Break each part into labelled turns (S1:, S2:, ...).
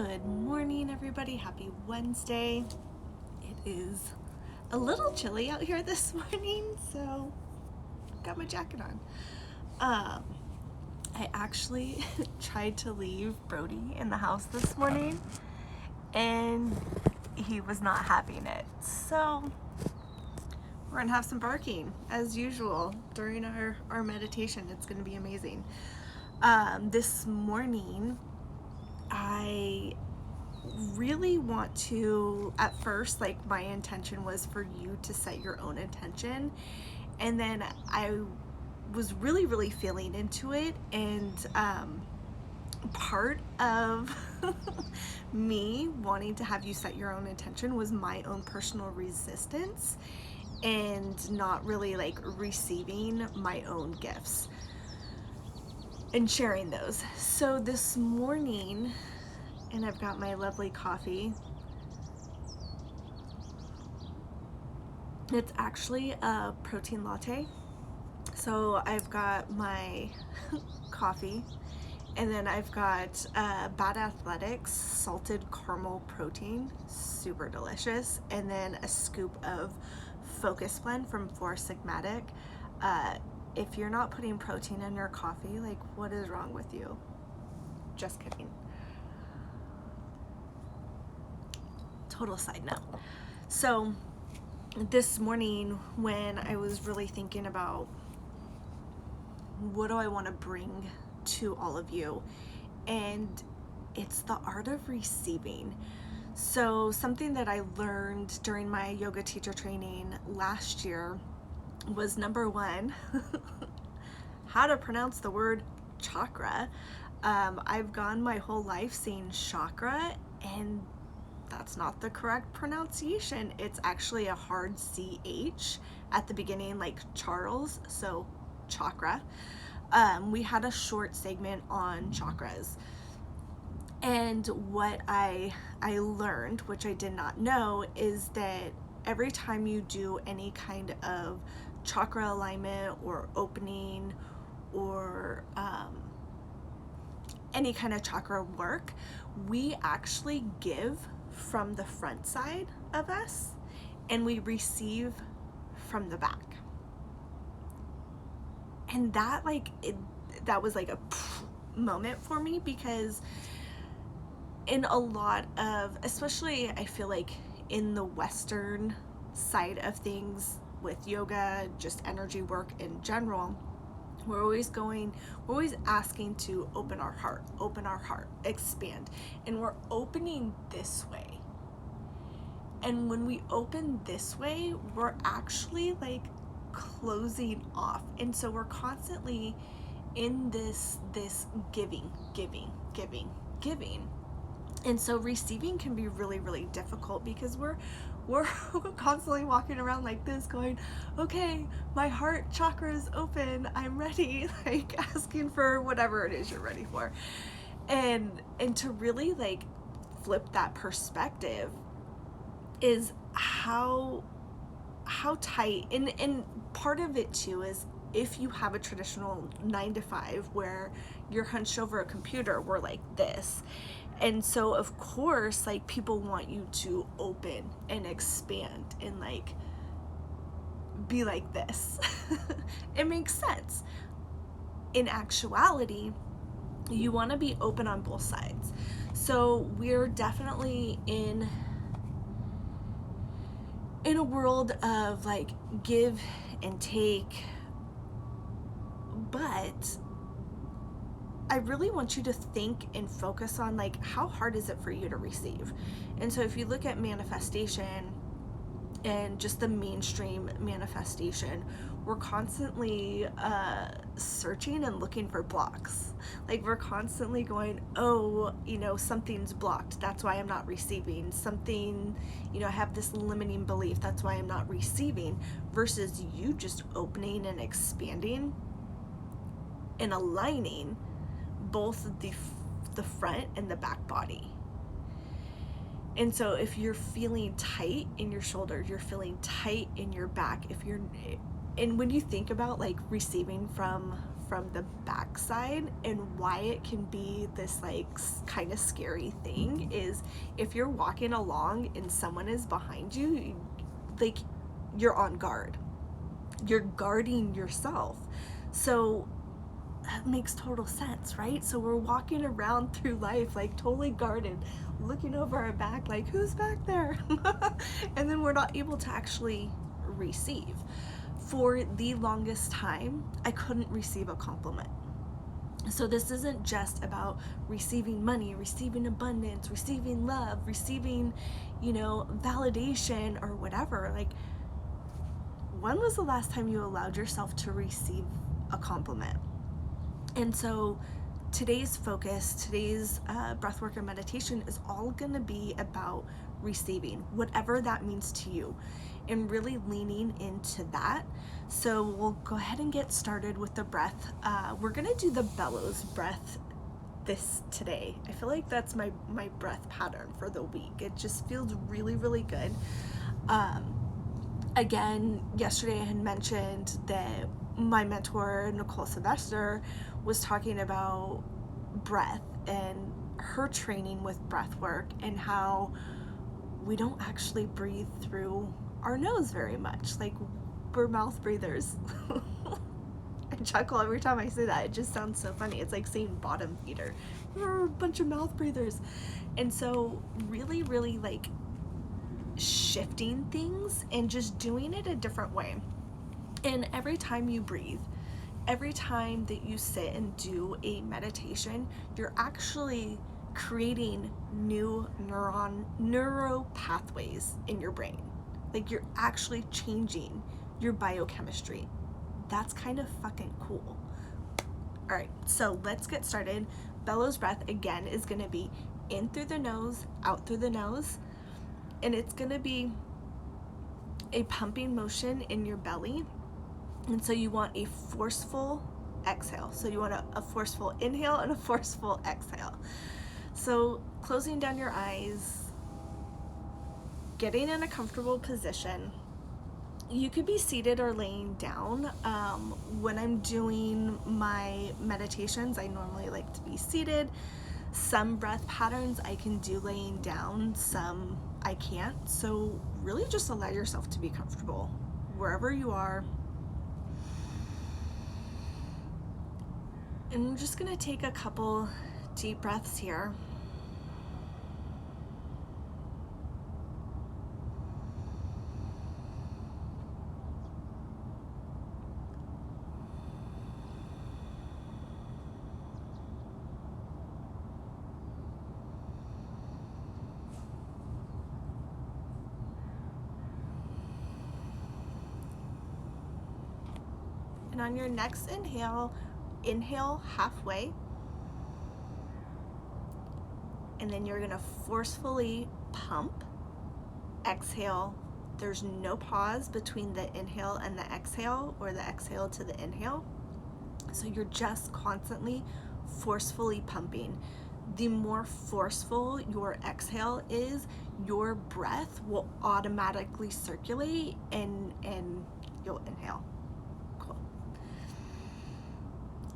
S1: Good morning, everybody. Happy Wednesday. It is a little chilly out here this morning, so got my jacket on. I actually tried to leave Brody in the house this morning, and he was not having it. So we're gonna have some barking as usual during our meditation. It's gonna be amazing. This morning, I really want to, at first, like, my intention was for you to set your own intention, and then I was really feeling into it, and part of me wanting to have you set your own intention was my own personal resistance and not really like receiving my own gifts and sharing those. So this morning, and I've got my lovely coffee. It's actually a protein latte. So I've got my coffee, and then I've got Bad Athletics salted caramel protein, super delicious, and then a scoop of Focus Blend from Four Sigmatic. If you're not putting protein in your coffee, like, what is wrong with you? Just kidding. Total side note. So this morning, when I was really thinking about what do I want to bring to all of you, and it's the art of receiving. So something that I learned during my yoga teacher training last year was, number one, how to pronounce the word chakra. I've gone my whole life saying chakra, and that's not the correct pronunciation. It's actually a hard CH at the beginning, like Charles, so chakra. We had a short segment on chakras, and what I learned, which I did not know, is that every time you do any kind of chakra alignment or opening or any kind of chakra work, we actually give from the front side of us and we receive from the back. And that that was like a moment for me, because in a lot of, especially I feel like in the Western side of things with yoga, just energy work in general, we're always asking to open our heart, expand, and we're opening this way. And when we open this way, we're actually like closing off. And so we're constantly in this giving. And so receiving can be really difficult, because we're constantly walking around like this going, okay, my heart chakra is open, I'm ready, like asking for whatever it is you're ready for. And to really like flip that perspective is how tight, and part of it too is, if you have a traditional 9 to 5 where you're hunched over a computer, we're like this. And so of course, like, people want you to open and expand and like be like this. It makes sense. In actuality, you want to be open on both sides. So we're definitely in a world of like give and take, but I really want you to think and focus on, like, how hard is it for you to receive? And so if you look at manifestation and just the mainstream manifestation, we're constantly searching and looking for blocks. Like, we're constantly going, oh, something's blocked, that's why I'm not receiving. Something, I have this limiting belief, that's why I'm not receiving, versus you just opening and expanding and aligning both the front and the back body. And so if you're feeling tight in your shoulder, you're feeling tight in your back, and when you think about like receiving from from the backside and why it can be this like kind of scary thing is if you're walking along and someone is behind you, like you're on guard. You're guarding yourself. So that makes total sense, right? So we're walking around through life like totally guarded, looking over our back like, who's back there? And then we're not able to actually receive. For the longest time, I couldn't receive a compliment. So this isn't just about receiving money, receiving abundance, receiving love, receiving, validation or whatever. Like, when was the last time you allowed yourself to receive a compliment? And so today's focus, today's breathwork and meditation is all going to be about receiving, whatever that means to you, and really leaning into that. So we'll go ahead and get started with the breath. We're going to do the bellows breath today. I feel like that's my breath pattern for the week. It just feels really, really good. Again, yesterday I had mentioned that my mentor, Nicole Sylvester, was talking about breath and her training with breath work and how we don't actually breathe through our nose very much. Like, we're mouth breathers. I chuckle every time I say that. It just sounds so funny. It's like saying bottom feeder. We're a bunch of mouth breathers. And so really, really like shifting things and just doing it a different way. And every time you breathe, every time that you sit and do a meditation, you're actually creating new neuro pathways in your brain. Like, you're actually changing your biochemistry. That's kind of fucking cool. All right, so let's get started. Bellows breath again is going to be in through the nose, out through the nose, and it's going to be a pumping motion in your belly. And so you want a forceful exhale. So you want a forceful inhale and a forceful exhale. So closing down your eyes, getting in a comfortable position. You could be seated or laying down. When I'm doing my meditations, I normally like to be seated. Some breath patterns I can do laying down, some I can't. So really just allow yourself to be comfortable wherever you are. And I'm just gonna take a couple deep breaths here. And on your next inhale, inhale halfway, and then you're gonna forcefully pump. Exhale. There's no pause between the inhale and the exhale, or the exhale to the inhale. So you're just constantly forcefully pumping. The more forceful your exhale is, your breath will automatically circulate and you'll inhale. Cool.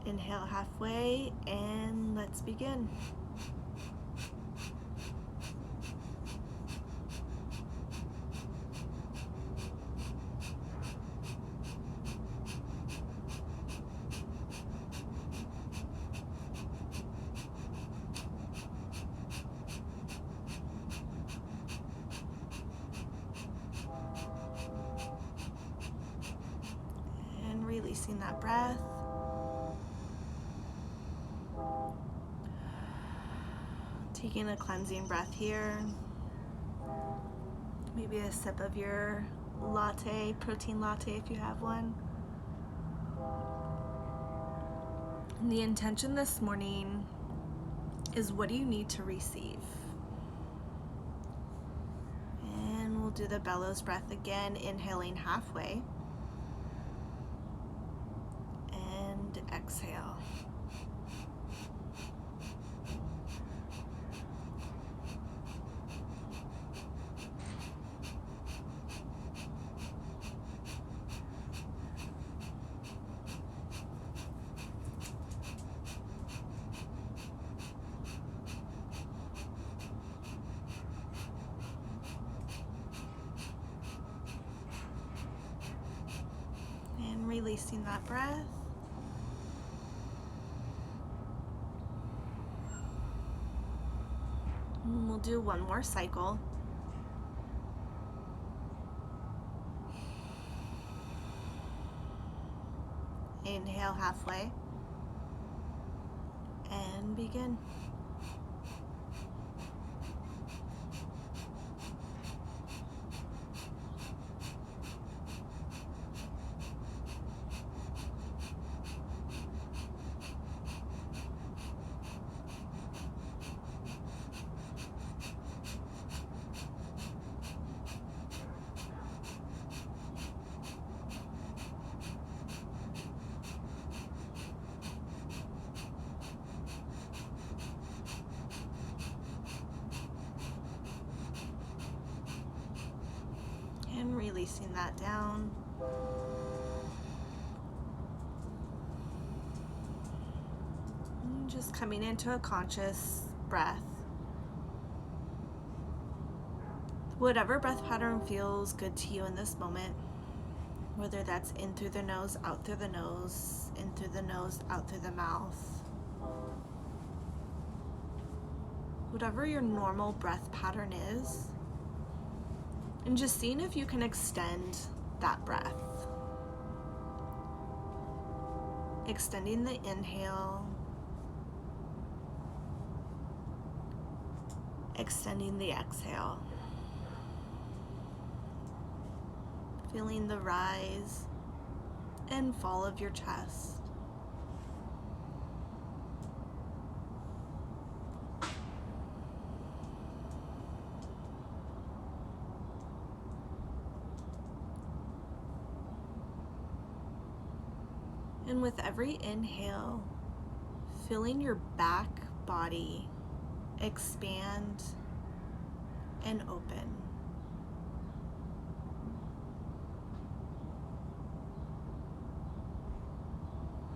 S1: Inhale halfway, and let's begin. And releasing that breath. Taking a cleansing breath here. Maybe a sip of your latte, protein latte if you have one. And the intention this morning is, what do you need to receive? And we'll do the bellows breath again, inhaling halfway. And exhale. releasing that breath. And we'll do one more cycle. Inhale halfway and begin. And releasing that down. And just coming into a conscious breath. Whatever breath pattern feels good to you in this moment, whether that's in through the nose, out through the nose, in through the nose, out through the mouth. Whatever your normal breath pattern is, and just seeing if you can extend that breath. Extending the inhale, extending the exhale. Feeling the rise and fall of your chest. And with every inhale, feeling your back body expand and open.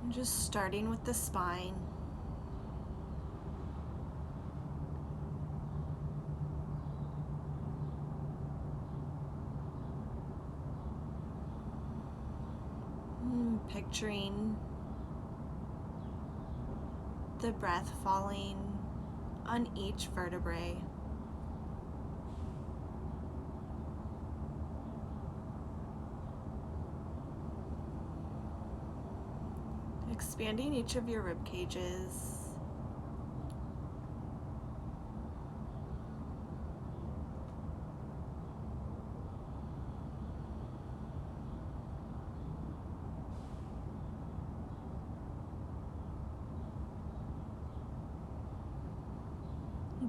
S1: And just starting with the spine. Picturing the breath falling on each vertebrae. Expanding each of your rib cages.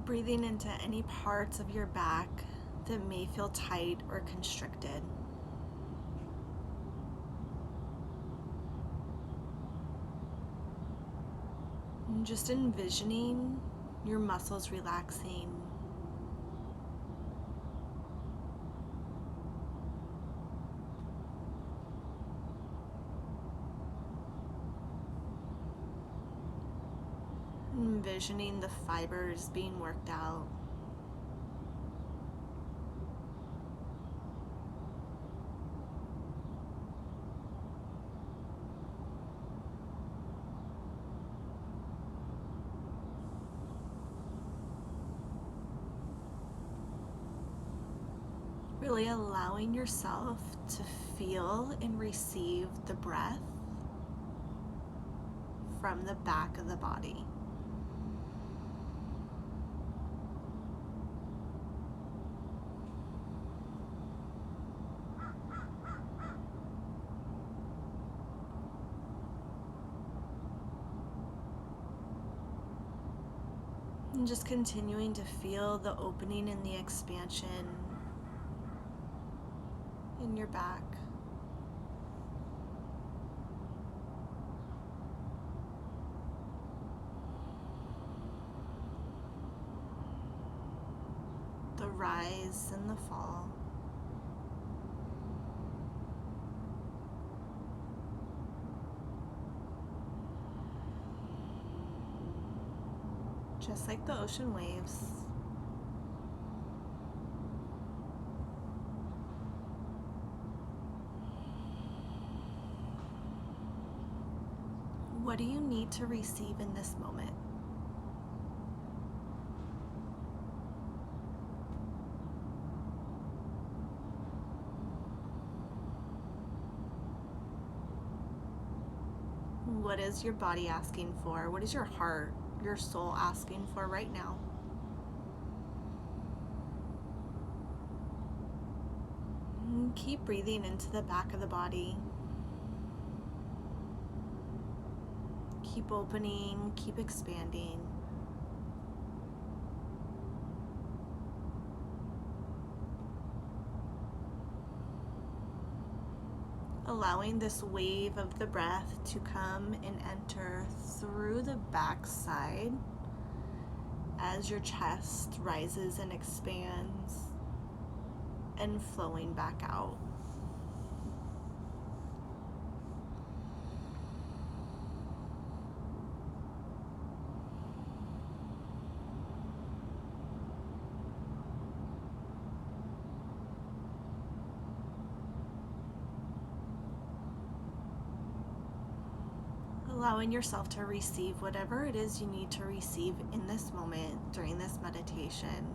S1: Breathing into any parts of your back that may feel tight or constricted. And just envisioning your muscles relaxing. Envisioning the fibers being worked out. Really allowing yourself to feel and receive the breath from the back of the body. And just continuing to feel the opening and the expansion in your back. The rise and the fall. Just like the ocean waves. What do you need to receive in this moment? What is your body asking for? What is your heart, your soul asking for right now? And keep breathing into the back of the body. Keep opening, keep expanding. Allowing this wave of the breath to come and enter through the back side as your chest rises and expands and flowing back out. Allowing yourself to receive whatever it is you need to receive in this moment during this meditation.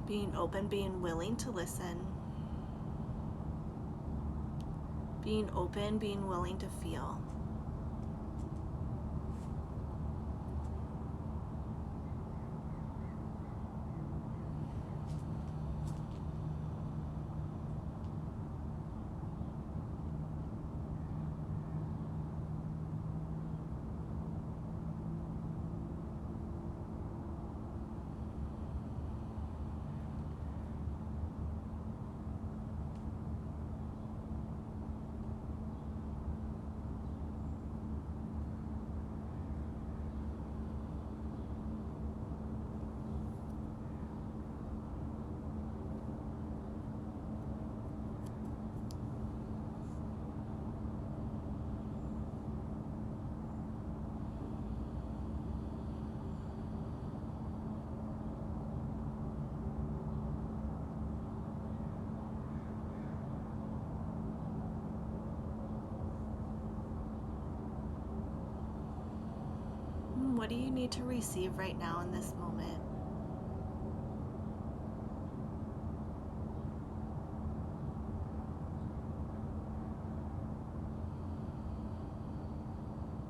S1: Being open, being willing to listen. Being open, being willing to feel. What do you need to receive right now in this moment?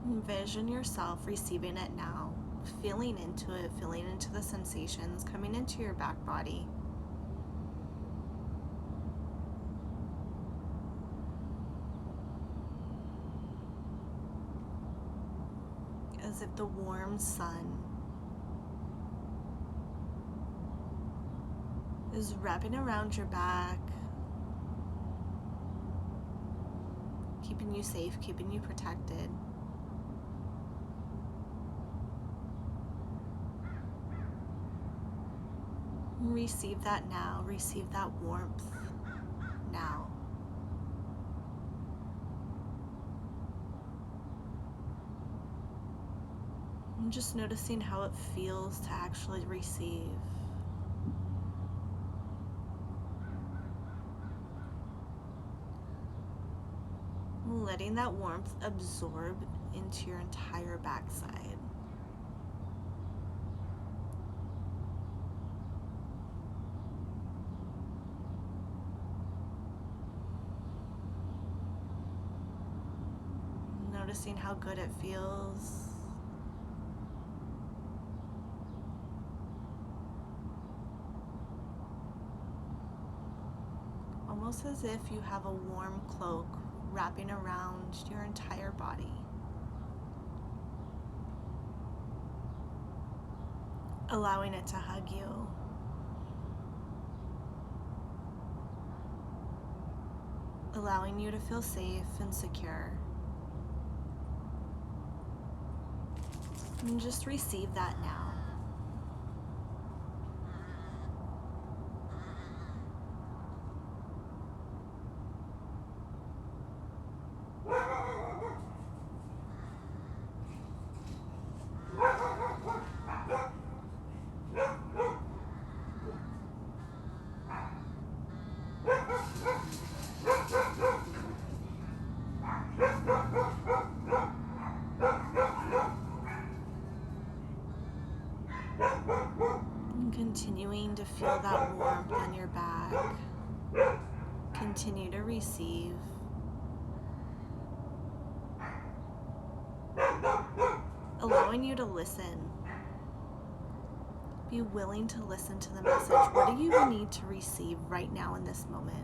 S1: Envision yourself receiving it now, feeling into it, feeling into the sensations coming into your back body. As if the warm sun is wrapping around your back, keeping you safe, keeping you protected. Receive that now, receive that warmth now. I'm just noticing how it feels to actually receive. Letting that warmth absorb into your entire backside. Noticing how good it feels. Almost as if you have a warm cloak wrapping around your entire body. Allowing it to hug you. Allowing you to feel safe and secure. And just receive that now. Continuing to feel that warmth on your back. Continue to receive. Allowing you to listen. Be willing to listen to the message. What do you need to receive right now in this moment?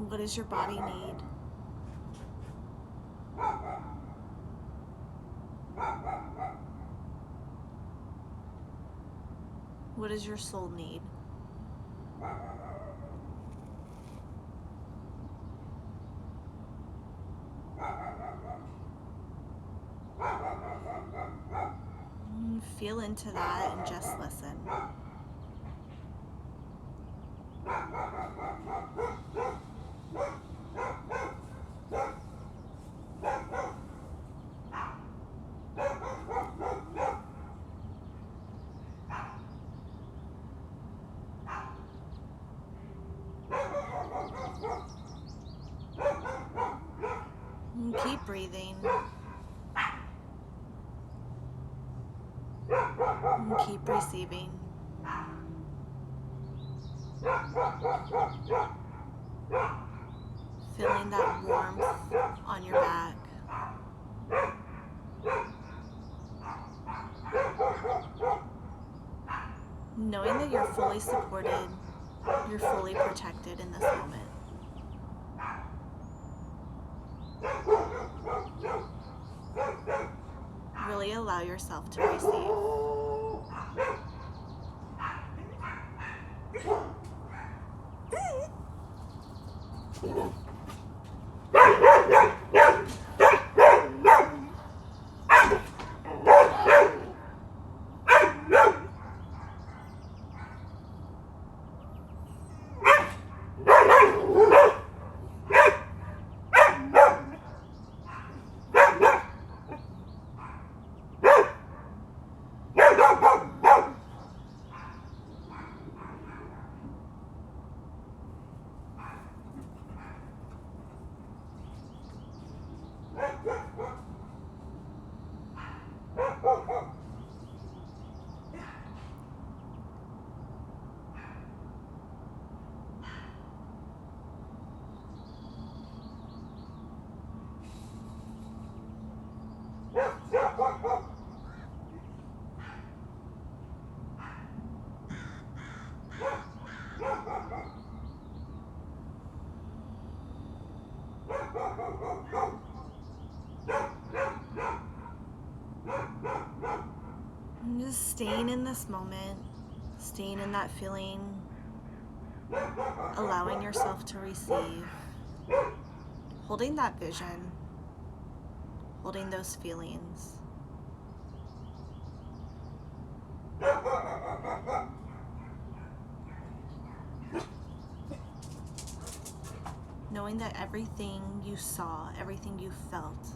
S1: What does your body need? What does your soul need? Feel into that and just listen. And keep breathing. And keep receiving. Feeling that warmth on your back. Knowing that you're fully supported, you're fully protected in this moment. Really allow yourself to receive. And just staying in this moment, staying in that feeling, allowing yourself to receive, holding that vision, holding those feelings. Knowing that everything you saw, everything you felt,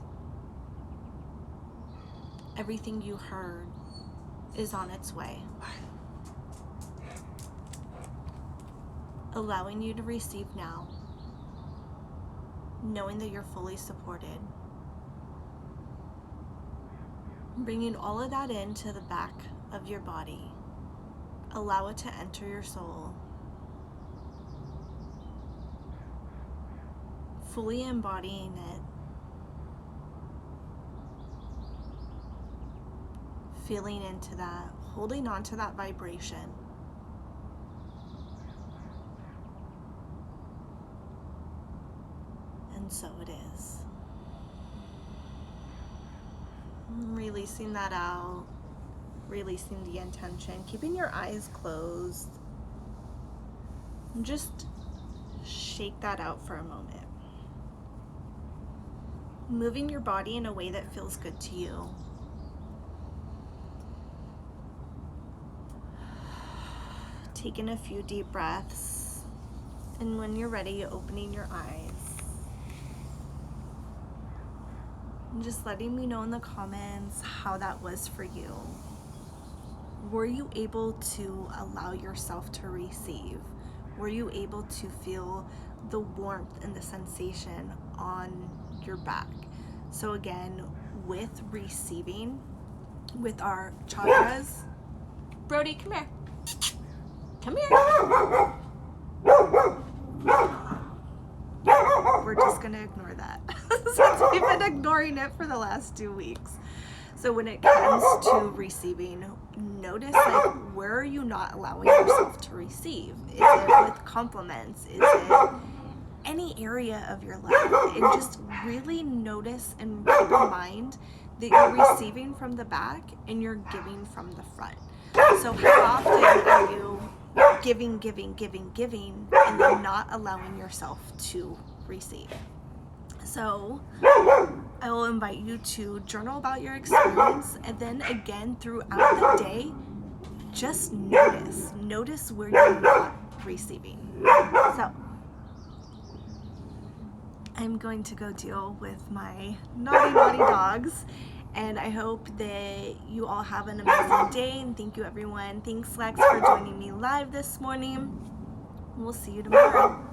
S1: everything you heard is on its way. Allowing you to receive now, knowing that you're fully supported. Bringing all of that into the back of your body. Allow it to enter your soul. Fully embodying it. Feeling into that, holding on to that vibration. And so it is. Releasing that out, releasing the intention, keeping your eyes closed. And just shake that out for a moment. Moving your body in a way that feels good to you. Taking a few deep breaths, and when you're ready, opening your eyes. And just letting me know in the comments how that was for you. Were you able to allow yourself to receive? Were you able to feel the warmth and the sensation on your back? So again, with receiving, with our chakras, Brody, come here. Come here. We're just gonna ignore that since we've been ignoring it for the last 2 weeks. So when it comes to receiving, notice like where are you not allowing yourself to receive? Is it with compliments? Is it any area of your life? And just really notice and keep in mind that you're receiving from the back and you're giving from the front. So how often are you giving, and then not allowing yourself to receive? So I will invite you to journal about your experience, and then again throughout the day, just notice where you're not receiving. So I'm going to go deal with my naughty dogs, and I hope that you all have an amazing day, and thank you everyone. Thanks Lex for joining me live this morning. We'll see you tomorrow.